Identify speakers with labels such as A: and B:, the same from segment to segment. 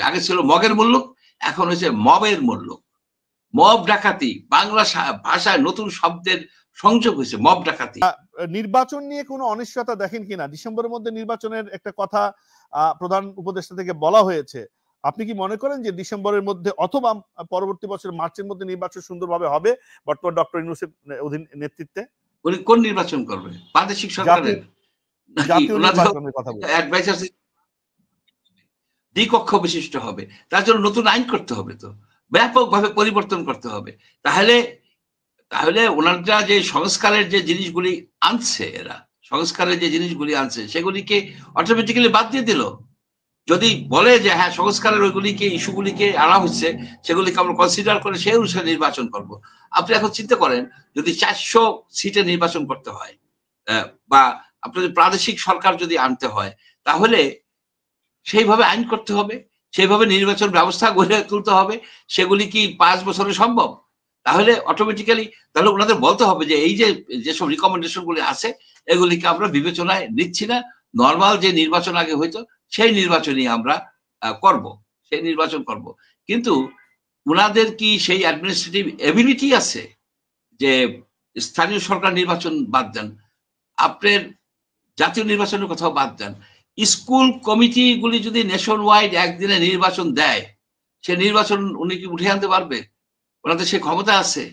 A: আগে ছিল মগের মূল্য, এখন হচ্ছে মবের মূল্য। মব ডাকাতি বাংলা ভাষায় নতুন শব্দের সংযোগ হয়েছে, মব ডাকাতি।
B: নির্বাচন নিয়ে কোনো অনিশ্চয়তা দেখেন কিনা? ডিসেম্বরের মধ্যে নির্বাচনের একটা কথা প্রধান উপদেষ্টা থেকে বলা হয়েছে। আপনি কি মনে করেন যে ডিসেম্বরের মধ্যে অথবা পরবর্তী বছর মার্চের মধ্যে নির্বাচন সুন্দরভাবে হবে বর্তমান ডক্টর ইউনূসের অধীন নেতৃত্বে?
A: উনি কোন নির্বাচন করবে? প্রাদেশিক সরকারের
B: জাতীয় নির্বাচনের কথা বলছেন?
A: অ্যাডভাইজার দ্বিকক্ষ বিশিষ্ট হবে, তার জন্য নতুন আইন করতে হবে, তো ব্যাপকভাবে পরিবর্তন করতে হবে। তাহলে ওনারা যে সংস্কারের যে জিনিসগুলি আনছে, এরা সংস্কারের যে জিনিসগুলি আনছে সেগুলিকে অটোমেটিক্যালি বাদ দিয়ে দিল। যদি বলে যে হ্যাঁ সংস্কারের ওইগুলিকে ইস্যুগুলিকে আনা হচ্ছে, সেগুলিকে আমরা কনসিডার করে সেই অনুসারে নির্বাচন করব। আপনি এখন চিন্তা করেন যদি 400 সিটে নির্বাচন করতে হয়, বা আপনাদের প্রাদেশিক সরকার যদি আনতে হয়, তাহলে সেইভাবে আইন করতে হবে, সেইভাবে নির্বাচন ব্যবস্থা গড়ে তুলতে হবে। সেগুলি কি 5 বছরে সম্ভব? তাহলে অটোমেটিক্যালি তাহলে ওনাদের বলতে হবে যে এই যেসব রিকমেন্ডেশন গুলি আছে এগুলিকে আমরা বিবেচনায় নিচ্ছি না, নর্মাল যে নির্বাচন আগে হইতো সেই নির্বাচনই আমরা সেই নির্বাচন করব। কিন্তু ওনাদের কি সেই অ্যাডমিনিস্ট্রেটিভ এবিলিটি আছে যে স্থানীয় সরকার নির্বাচন বাদ দেন, আপনার জাতীয় নির্বাচনের কথাও বাদ দেন, স্কুল কমিটি গুলি যদি নেশন ওয়াইড একদিনে নির্বাচন দেয়, সে নির্বাচন উনি কি উঠে আনতে পারবে? ওনাদের সে ক্ষমতা আছে?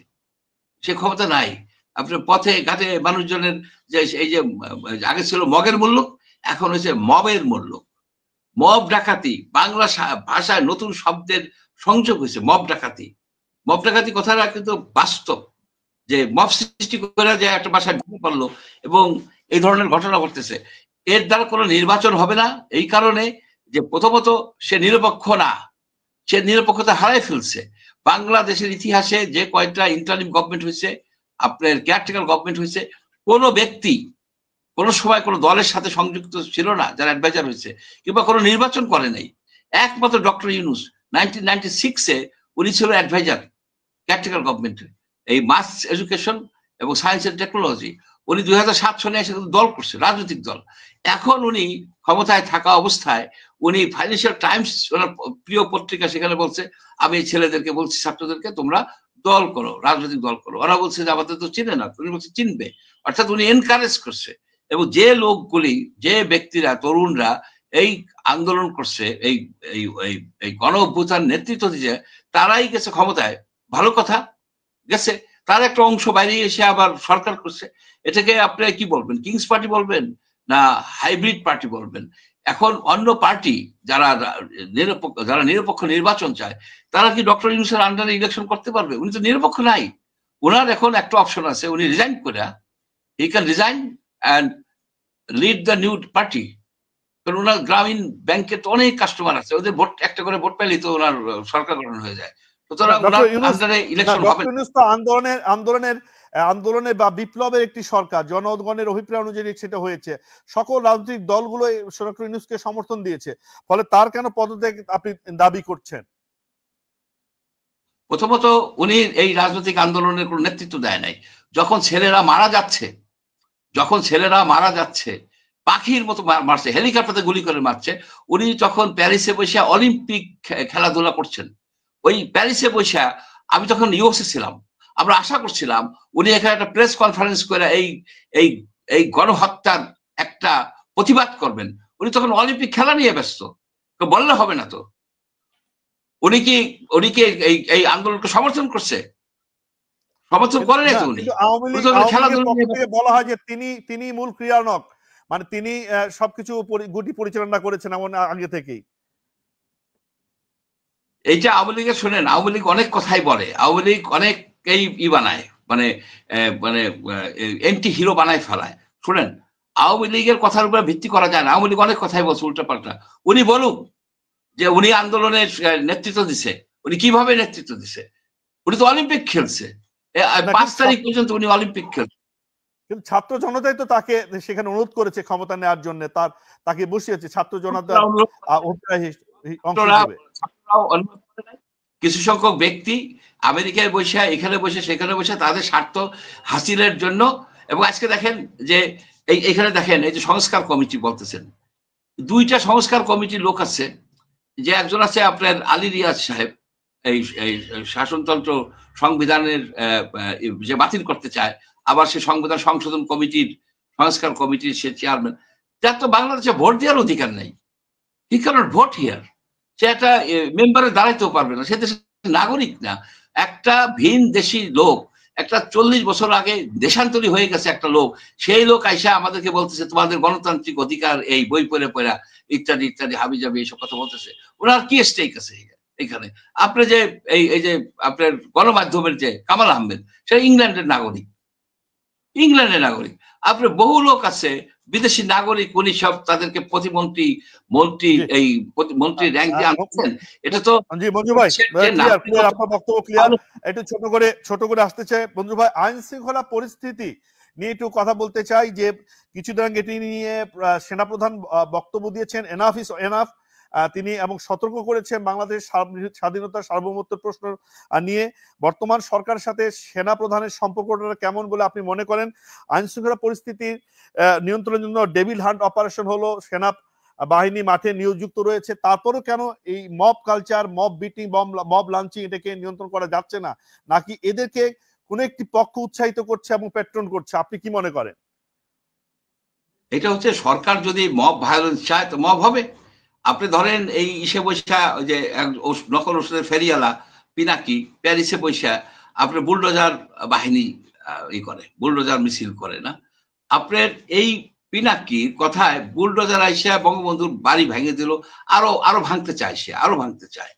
A: সে ক্ষমতা নাই। আপনার পথে ঘাটে মানুষজনের যে এই যে আগে ছিল মগের মূল্য, এখন হচ্ছে মবের মূল্য। মব ডাকাতি বাংলা ভাষায় নতুন শব্দের সংযোগ হয়েছে, মব ডাকাতি। মব ডাকাতি কথাটা কিন্তু বাস্তব, যে মব সৃষ্টি করে যে একটা ভাষায় ঢুকে পড়লো এবং এই ধরনের ঘটনা ঘটতেছে। এর দ্বারা কোনো নির্বাচন হবে না, এই কারণে যে প্রথমত সে নিরপেক্ষ না, সে নিরপেক্ষতা হারাই ফেলছে। বাংলাদেশের ইতিহাসে যে কয়েকটা ইন্টারিম গভর্নমেন্ট হয়েছে, আপনার কেয়ারটেকার গভর্নমেন্ট হয়েছে, কোনো ব্যক্তি কোনো সময় কোনো দলের সাথে সংযুক্ত ছিল না যারা অ্যাডভাইজার হয়েছে, কিংবা কোনো নির্বাচন করে নাই। একমাত্র ডক্টর ইউনূস 1996-এ উনি ছিল অ্যাডভাইজার কেয়ারটেকার গভর্নমেন্টের, এই মাস এডুকেশন এবং সায়েন্স এন্ড টেকনোলজি। উনি 2007 সনে এসে দল করছে, রাজনৈতিক দল। এখন উনি ক্ষমতায় থাকা অবস্থায় উনি ফাইন্যান্সিয়াল টাইমস, ওনার প্রিয় পত্রিকা, সেখানে বলছে আমি এই ছেলেদেরকে বলছি, ছাত্রদেরকে তোমরা দল করো, রাজনৈতিক দল করো। ওরা বলছে যে আমাদের তো চিনে না, উনি বলছে চিনবে। অর্থাৎ উনি এনকারেজ করছে। এবং যে লোকগুলি, যে ব্যক্তিরা, তরুণরা এই আন্দোলন করছে, এই এই গণ অভ্যুত্থান নেতৃত্ব দিচ্ছে, তারাই গেছে ক্ষমতায়। ভালো কথা, গেছে। তার একটা অংশ বাইরে এসে আবার সরকার করছে। এটাকে আপনি কি বলবেন? কিংস পার্টি বলবেন না হাইব্রিড পার্টি বলবেন? এখন অন্য পার্টি যারা নিরপেক্ষ নির্বাচন চায়, তারা কি ডক্টর ইউনূসের আন্ডারে ইলেকশন করতে পারবে? উনি তো নিরপেক্ষ নাই। ওনার এখন একটা অপশন আছে, উনি রিজাইন করে, he can resign and lead the new party. কারণ ওনার গ্রামীণ ব্যাংকের তো অনেক কাস্টমার আছে, ওদের ভোট একটা করে ভোট পেলেই তো ওনার সরকার গঠন হয়ে যায়। সুতরাং
B: আন্দোলনের বা বিপ্লবের একটি সরকার, জনগণের অভিপ্রায় অনুযায়ী সেটা হয়েছে। সকল রাজনৈতিক দলগুলো ডক্টর ইউনূসকে সমর্থন দিয়েছে, ফলে তার কেন পদত্যাগ আপনি দাবি করছেন?
A: প্রথমত উনি এই রাজনৈতিক আন্দোলনের কোন নেতৃত্ব দেয় নাই। যখন ছেলেরা মারা যাচ্ছে, পাখির মতো মারছে, হেলিকপ্টারে গুলি করে মারছে, উনি তখন প্যারিসে বসে অলিম্পিক খেলাধুলা করছেন। ওই প্যারিসে বসে আমি তখন ইউএসএ ছিলাম, আমরা আশা করছিলাম উনি এখানে একটা প্রেস কনফারেন্স করে এই গণহত্যার একটা প্রতিবাদ করবেন। উনি তখন অলিম্পিক খেলা নিয়ে ব্যস্ত, বললে হবে না তো। উনি কি এই আন্দোলনকে সমর্থন করছে? সমর্থন করে নাই তো। উনি
B: বলা হয় যে তিনি মূল ক্রিয়ানক, মানে তিনি সবকিছু গুটি পরিচালনা করেছেন এমন আগে থেকেই।
A: এইটা আওয়ামী লীগের, শোনেন, আওয়ামী লীগ অনেক কথাই বলে, আওয়ামী লীগ অনেক বানায়, মানে এন্টি হিরো বানায় ফেলায়। শুনেন, আওয়ামী লীগের কথার উপরে ভিত্তি করা যায় না। আওয়ামী লীগ অনেক কথাই বলছে উল্টা পাল্টা। উনি বলুক যে উনি আন্দোলনের নেতৃত্ব দিছে, উনি কিভাবে নেতৃত্ব দিছে। উনি তো অলিম্পিক খেলছে, 5 তারিখ পর্যন্ত উনি অলিম্পিক খেলছে।
B: কিন্তু ছাত্র জনতাই তো তাকে সেখানে অনুরোধ করেছে ক্ষমতা নেওয়ার জন্য, তাকে বসিয়েছে ছাত্র জনতা।
A: কিছু সংখ্যক ব্যক্তি আমেরিকায় বসে, এখানে বসে, সেখানে বসে তাদের স্বার্থ হাসিলের জন্য। এবং আজকে দেখেন যে এখানে দেখেন এই যে সংস্কার কমিটি বলতেছেন, 2টা সংস্কার কমিটির লোক আছে, যে একজন আছে আপনার আলী রিয়াজ সাহেব, এই এই শাসনতন্ত্র সংবিধানের যে বাতিল করতে চায়, আবার সে সংবিধান সংশোধন কমিটির সংস্কার কমিটির সে চেয়ারম্যান। তার তো বাংলাদেশে ভোট দেওয়ার অধিকার নেই। হি ক্যানট ভোট হিয়ার। সে একটা মেম্বারে দাঁড়াইতেও পারবে না, সে দেশের নাগরিক না। একটা ভিন দেশি লোক, একটা 40 বছর আগে দেশান্তরী হয়ে গেছে একটা লোক, সেই লোক আইসা আমাদেরকে বলতেছে তোমাদের গণতান্ত্রিক অধিকার এই বই পড়ে পড়া ইত্যাদি ইত্যাদি হাবি যাবে এইসব কথা বলতেছে। ওনার কি স্টেক আছে এখানে? আপনি যে এই যে আপনার গণমাধ্যমের যে কামাল আহমেদ, সে ইংল্যান্ডের নাগরিক, ইংল্যান্ডের নাগরিক। আপনার বহু লোক আছে বিদেশি নাগরিক, উনি সব তাদেরকে প্রতিমন্ত্রী মন্ত্রী এই মন্ত্রী র্যাঙ্ক দিয়ে আনছেন। এটা তো
B: জি মঞ্জু ভাই, ক্লিয়ার, আপনার বক্তব্য ক্লিয়ার। একটু ছোট করে আসতে চাই মঞ্জু ভাই, আইন শৃঙ্খলা পরিস্থিতি নিয়ে একটু কথা বলতে চাই। যে কিছুদিন আগে এটি নিয়ে সেনাপ্রধান বক্তব্য দিয়েছেন, এনাফ ইজ এনাফ। তিনি এবং সতর্ক করেছেন বাংলাদেশ স্বাধীনতা সার্বভৌমত্ব প্রশ্ন নিয়ে। বর্তমান সরকারের সাথে সেনা প্রধানের সম্পর্কটা কেমন বলে আপনি মনে করেন? আইন শৃঙ্খলা পরিস্থিতির নিয়ন্ত্রণের জন্য ডেভিল হান্ট অপারেশন হলো, সেনা বাহিনী মাঠে নিয়োগযুক্ত রয়েছে, তারপরেও কেন এই mob culture, mob beating, mob launching এটাকে নিয়ন্ত্রণ করা যাচ্ছে না? নাকি এদেরকে কোন একটি পক্ষ উৎসাহিত করছে এবং পেট্রন করছে? আপনি কি মনে করেন?
A: এটা হচ্ছে সরকার যদি মব ভায়োলেন্স চায় তো মব হবে। আপনি ধরেন এই ইসে বৈশা যে নকল ওষুধের ফেরিয়ালা পিনাকি প্যারিসে বৈশা আপনার বুলডোজার বাহিনী করে, বুলডোজার মিছিল করে না? আপনার এই পিনাকির কথায় বুলডোজার আইসা বঙ্গবন্ধুর বাড়ি ভেঙে দিল, আরো ভাঙতে চায়, সে আরো ভাঙতে চায়।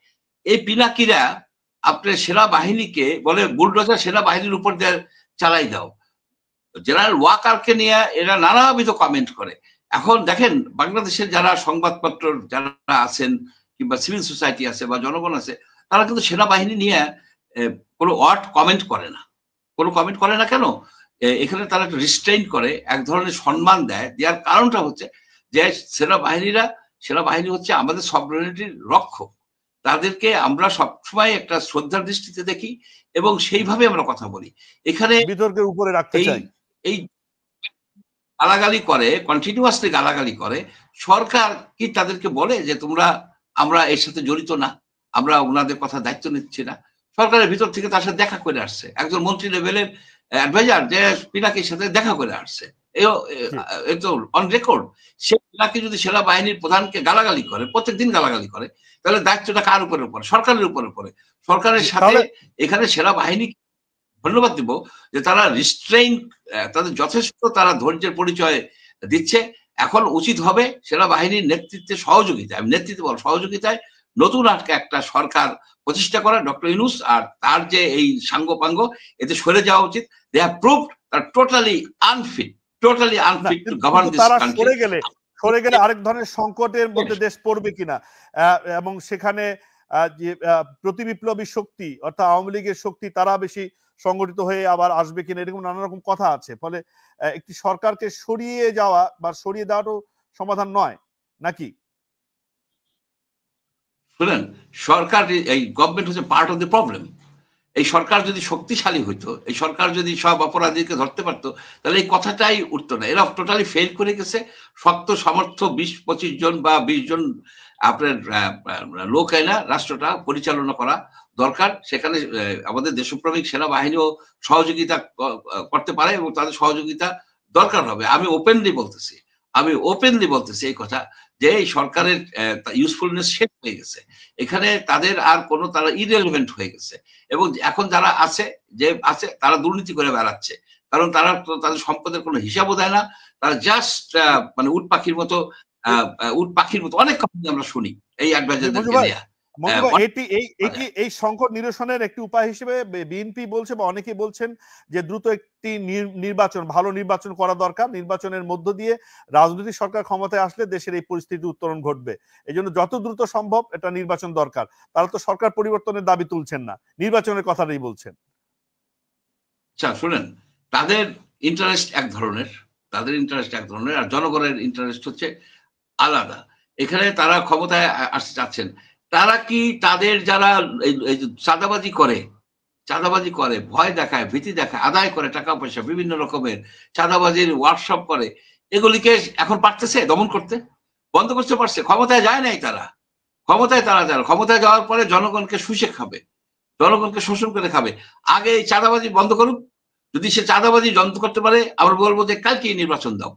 A: এই পিনাকিরা আপনার সেনাবাহিনীকে বলে বুলডোজার সেনাবাহিনীর উপর দিয়ে চালাই দাও। জেনারেল ওয়াকারকে নিয়ে এরা নানাবিধ কমেন্ট করে। এখন দেখেন বাংলাদেশের যারা সংবাদপত্র যারা আছেন কিংবা সিভিল সোসাইটি আছে বা জনগণ আছে, তারা কিন্তু সেনাবাহিনী নিয়ে কোনো ওয়ার্ড কমেন্ট করে না। কোনো কমেন্ট করে না কেন? এখানে তারা একটা রিস্ট্রেইন করে, এক ধরনের সম্মান দেয়। দেওয়ার কারণটা হচ্ছে যে সেনাবাহিনী হচ্ছে আমাদের সভরেনিটির রক্ষক। তাদেরকে আমরা সবসময় একটা শ্রদ্ধার দৃষ্টিতে দেখি এবং সেইভাবে আমরা কথা বলি। এখানে
B: বিতর্কের উপরে রাখতে চাই।
A: এই গালাগালি করে, কন্টিনিউয়াসলি গালাগালি করে। সরকার কি তাদেরকে বলে যে আমরা এর সাথে জড়িত না, আমরা ওনাদের কথা দায়িত্ব নিচ্ছি না? সরকারের ভিতর থেকে তার সাথে দেখা করে আসছে একজন মন্ত্রী লেভেলের অ্যাডভাইজার, যে পিনাকির সাথে দেখা করে আসছে, তো অন রেকর্ড। সে পিনাকি যদি সেনাবাহিনীর প্রধানকে গালাগালি করে, প্রত্যেকদিন গালাগালি করে, তাহলে দায়িত্বটা কার উপরে পড়ে? সরকারের উপরে পড়ে। সরকারের সাথে এখানে সেনাবাহিনী ধন্যবাদ দিব যে তারা রিস্ট্রেইন, তাদের যথেষ্ট তারা ধৈর্যের পরিচয় দিচ্ছে। এখন উচিত হবে সেনাবাহিনীর নেতৃত্বে সহযোগিতায়, আমি নেতৃত্ব বল সহযোগিতায় নতুন একটা সরকার প্রতিষ্ঠা করা, ডক্টর ইউনূস আর তার যে এই সাঙ্গপাঙ্গ, এতে সরে যাওয়া উচিত। They have proved that totally unfit to govern this country.
B: সরে গেলে আরেক ধরনের সংকটের মধ্যে দেশ পড়বে কিনা, এবং সেখানে যে প্রতিবিপ্লবী শক্তি অর্থাৎ আওয়ামী লীগের শক্তি তারা বেশি সংগঠিত হয়ে আবার আসবে কিনা, এরকম নানা রকম কথা আছে। ফলে একটি সরকারকে সরিয়ে যাওয়া বা সরিয়ে দেওয়াটাও সমাধান নয় নাকি?
A: শুনেন, সরকার, এই গভর্নমেন্ট হচ্ছে পার্ট অফ দ্য প্রবলেম। এই সরকার যদি শক্তিশালী হইতো, এই সরকার যদি সব অপরাধীকে ধরতে পারতো, তাহলে এই কথাটাই উঠতো না। এরা টোটালি ফেল করে গেছে। শক্ত সামর্থ্য 20-25 জন বা 20 জন আপনার লোক এনে রাষ্ট্রটা পরিচালনা করা দরকার। সেখানে আমাদের দেশপ্রেমিক সেনাবাহিনীও সহযোগিতা করতে পারে এবং তাদের সহযোগিতা দরকার হবে। আমি ওপেনলি বলতেছি এই কথা, যে এই সরকারের ইউজফুলনেস শেষ হয়ে গেছে। এখানে তাদের আর কোনো, তারা ইরেলেভেন্ট হয়ে গেছে। এবং এখন যারা আছে তারা দুর্নীতি করে বেড়াচ্ছে, কারণ তারা তাদের সম্পদের কোনো হিসাবও দেয় না। তারা জাস্ট মানে উট পাখির মতো অনেক কথা আমরা শুনি এই অ্যাডভাইজারদেরকে নিয়ে।
B: এই সংকট নিরসনের একটি উপায় হিসেবে বিএনপি বলছে বা অনেকে বলছেন যে দ্রুত একটি ভালো নির্বাচন করা দরকার। নির্বাচনের মধ্য দিয়ে রাজনৈতিক সরকার ক্ষমতায় আসলে দেশের এই পরিস্থিতি উত্তরণ ঘটবে। এই জন্য যত দ্রুত সম্ভব এটা নির্বাচন দরকার। তারা তো সরকার পরিবর্তনের দাবি তুলছেন না, নির্বাচনের কথাটাই বলছেন।
A: আচ্ছা শুনেন, তাদের ইন্টারেস্ট এক ধরনের, আর জনগণের ইন্টারেস্ট হচ্ছে আলাদা। এখানে তারা ক্ষমতায় আসতে চাচ্ছেন। তারা কি তাদের যারা চাঁদাবাজি করে, ভয় দেখায়, ভীতি দেখায়, আদায় করে টাকা পয়সা, বিভিন্ন রকমের চাঁদাবাজির ওয়ার্কশপ করে, এগুলিকে এখন পারতেছে দমন করতে? বন্ধ করতে পারছে? ক্ষমতায় যায় নাই তারা। ক্ষমতায় তারা যাবে, ক্ষমতায় যাওয়ার পরে জনগণকে শুষে খাবে, জনগণকে শোষণ করে খাবে। আগে এই চাঁদাবাজি বন্ধ করুক, যদি সে চাঁদাবাজি বন্ধ করতে পারে আমরা বলবো যে কালকেই নির্বাচন দাও।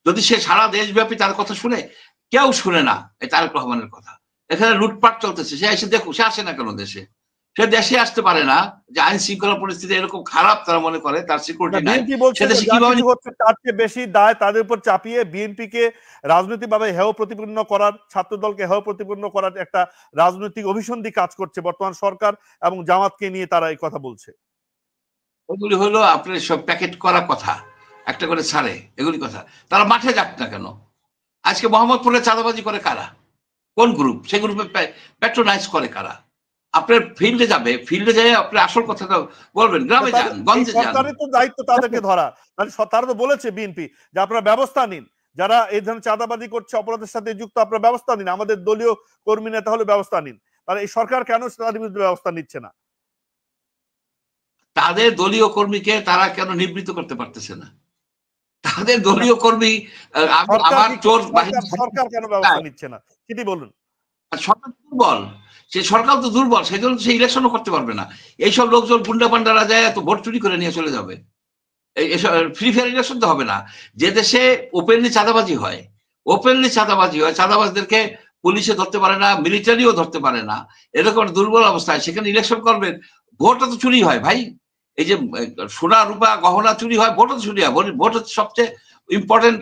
A: যদি সে সারা দেশব্যাপী তার কথা শুনে, কেউ শুনে না এই তারেক রহমানের কথা। এখানে লুটপাট চলতেছে, সে এসে দেখুক, সে আসে না কেন দেশে? সে দেশে আসতে পারে না, যে আইন শৃঙ্খলা পরিস্থিতি এরকম খারাপ তারা মনে করে, তার সিকিউরিটি নাই, সে দেশে কিভাবে
B: তার চেয়ে বেশি দায় তাদের উপর চাপিয়ে বিএনপিকে রাজনৈতিকভাবে হেয় প্রতিপন্ন করার, ছাত্র দলকে হেয় প্রতিপন্ন করার একটা রাজনৈতিক অভিসন্ধি কাজ করছে বর্তমান সরকার এবং জামাতকে নিয়ে তারা এই কথা বলছে।
A: ওগুলি হলো আপনার সব প্যাকেট করা কথা, একটা করে ছাড়ে এগুলি কথা। তারা মাঠে যাক না কেন? আজকে মোহাম্মদপুরে চাঁদাবাজি করে কারা? কোন গ্রুপ? সে গ্রুপে প্যাট্রোনাইজ করে কারা? আপনার ফিল্ডে যাবে, ফিল্ডে যেয়ে আপনি আসল কথাটা বলবেন, গ্রামে যান, গঞ্জে যান।
B: সরকারের তো দায়িত্ব তাদেরকে ধরা, তারা তো বলেছে বিএনপি যে আপনারা ব্যবস্থা নিন, যারা এই ধরনের চাঁদাবাজি করছে, অপরাধের সাথে যুক্ত, আপনারা ব্যবস্থা নিন, আমাদের দলীয় কর্মী নেতা হলে ব্যবস্থা নিন। তাহলে এই সরকার কেন তাদের বিরুদ্ধে ব্যবস্থা নিচ্ছে না?
A: তাদের দলীয় কর্মীকে তারা কেন নিবৃত্ত করতে পারতেছে না? তাদের দলীয় কর্মী আমার চোর
B: সরকার কেন ব্যবস্থা নিচ্ছে না সেটি বলুন।
A: সরকার দুর্বল, সে সরকার তো দুর্বল, সেই জন্য সে ইলেকশনও করতে পারবে না। এইসব লোকজন গুন্ডা পান্ডারা যায় এত ভোট চুরি করে নিয়ে চলে যাবে। ফ্রি ফেয়ার ইলেকশন তো হবে না। যে দেশে ওপেনলি চাঁদাবাজি হয়, চাঁদাবাজদেরকে পুলিশে ধরতে পারে না, মিলিটারিও ধরতে পারে না, এরকম দুর্বল অবস্থায় সেখানে ইলেকশন করবেন, ভোটটা তো চুরি হয় ভাই। এই যে সোনা রূপা গহনা চুরি হয়, ভোটও তো চুরি হয়। ভোট হচ্ছে সবচেয়ে ইম্পর্টেন্ট।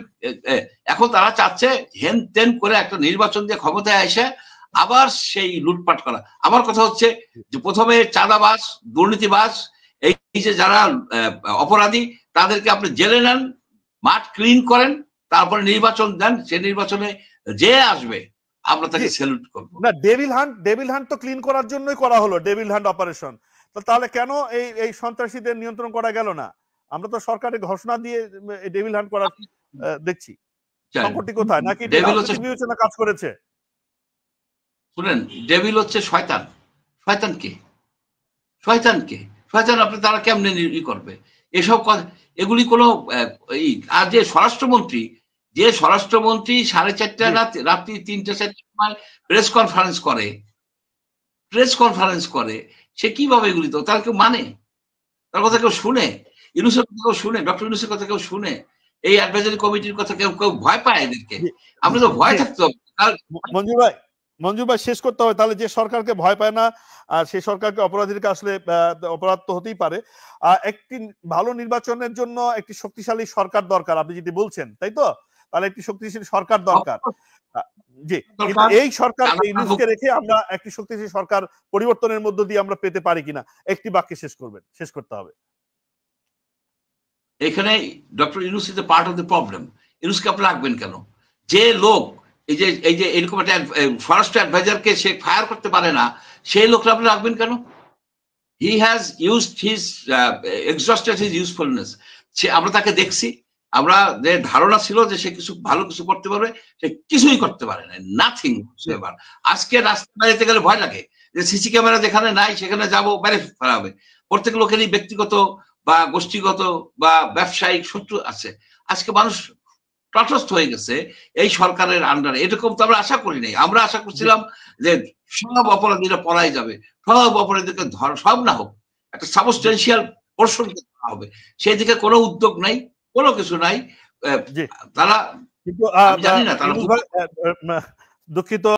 A: এখন তারা চাচ্ছে হেন তেন করে একটা নির্বাচন দিয়ে ক্ষমতায় এসে আবার সেই লুটপাট করা। আমার কথা হচ্ছে যে প্রথমে চাঁদাবাজ, দুর্নীতিবাজ, এই যে যারা অপরাধী, তাদেরকে আপনি জেলে নেন, মাঠ ক্লিন করেন, তারপরে নির্বাচন দেন। সে নির্বাচনে যে আসবে আমরা তাকে স্যালুট করব।
B: না, ডেভিল হান্ট তো ক্লিন করার জন্যই করা হলো, ডেভিল হান্ট অপারেশন। তো তাহলে কেন এই সন্ত্রাসীদের নিয়ন্ত্রণ করা গেল না? আমরা তো সরকারের ঘোষণা দিয়ে ডেভিল হান্ট করার দেখছি। সংকটটি কোথায়? নাকি রাজনৈতিক বিবেচনা কাজ করেছে?
A: শুনেন, ডেভিল হচ্ছে শয়তান। শয়তান কে? শয়তান আপনি তারা কেমনে ই করবে? এসব এগুলি কোনো আর যে স্বরাষ্ট্রমন্ত্রী 4:30 রাত্রি 3-4টার সময় প্রেস কনফারেন্স করে, সে কিভাবে এগুলি তো তার কেউ মানে? তার কথা কেউ শুনে? ইউনূসের কথা কেউ শুনে? ডক্টর ইউনূসের কথা কেউ শুনে? এই অ্যাডভাইজারি কমিটির কথা কেউ ভয় পায় এদেরকে? আপনি তো ভয় থাকতে হবে।
B: মঞ্জু ভাই শেষ করতে হবে। তাহলে যে সরকারকে ভয় পায় না, আর সেই সরকারকে অপরাধীকে আসলে অপরাধ তো হতেই পারে। একটি ভালো নির্বাচনের জন্য একটি শক্তিশালী সরকার দরকার, আপনি যেটি বলছেন, তাই তো? তাহলে একটি শক্তিশালী সরকার দরকার। জি, এই সরকার ইউনূসকে রেখে আমরা একটি শক্তিশালী সরকার পরিবর্তনের মধ্য দিয়ে আমরা পেতে পারি কিনা, একটি বাক্যে শেষ করতে হবে।
A: এখানে doctor Yunus is a part of the problem. ইউনূসকে আপনি রাখবেন কেন? যে লোক এই যে এরকম একটা স্বরাষ্ট্র অ্যাডভাইজারকে সে ফায়ার করতে পারে না, সেই লোকটা আপনি রাখবেন কেন? He has used his exhausted his usefulness. আমরা তাকে দেখছি, আমরা যে ধারণা ছিল যে সে ভালো কিছু করতে পারবে, সে কিছুই করতে পারে না, নাথিং। আজকে রাস্তায় বেরোতে গেলে ভয় লাগে যে সিসি ক্যামেরা যেখানে নাই সেখানে যাবো, মেরে ফেলা হবে। প্রত্যেক লোকেরই ব্যক্তিগত বা গোষ্ঠীগত বা ব্যবসায়িক শত্রু আছে। আজকে মানুষ তটস্থ হয়ে গেছে এই সরকারের আন্ডারে। এরকম তো আমরা আশা করি নাই। আমরা আশা করছিলাম যে সব অপরাধীরা পলাই যাবে, সব অপরাধীদেরকে সব না হোক, একটা সাবস্টেন্সিয়াল পোর্শন হবে। সেই দিকে কোনো উদ্যোগ নাই, কোনো কিছু নাই। তারা, আমি জানি না তারা,
B: দুঃখিত।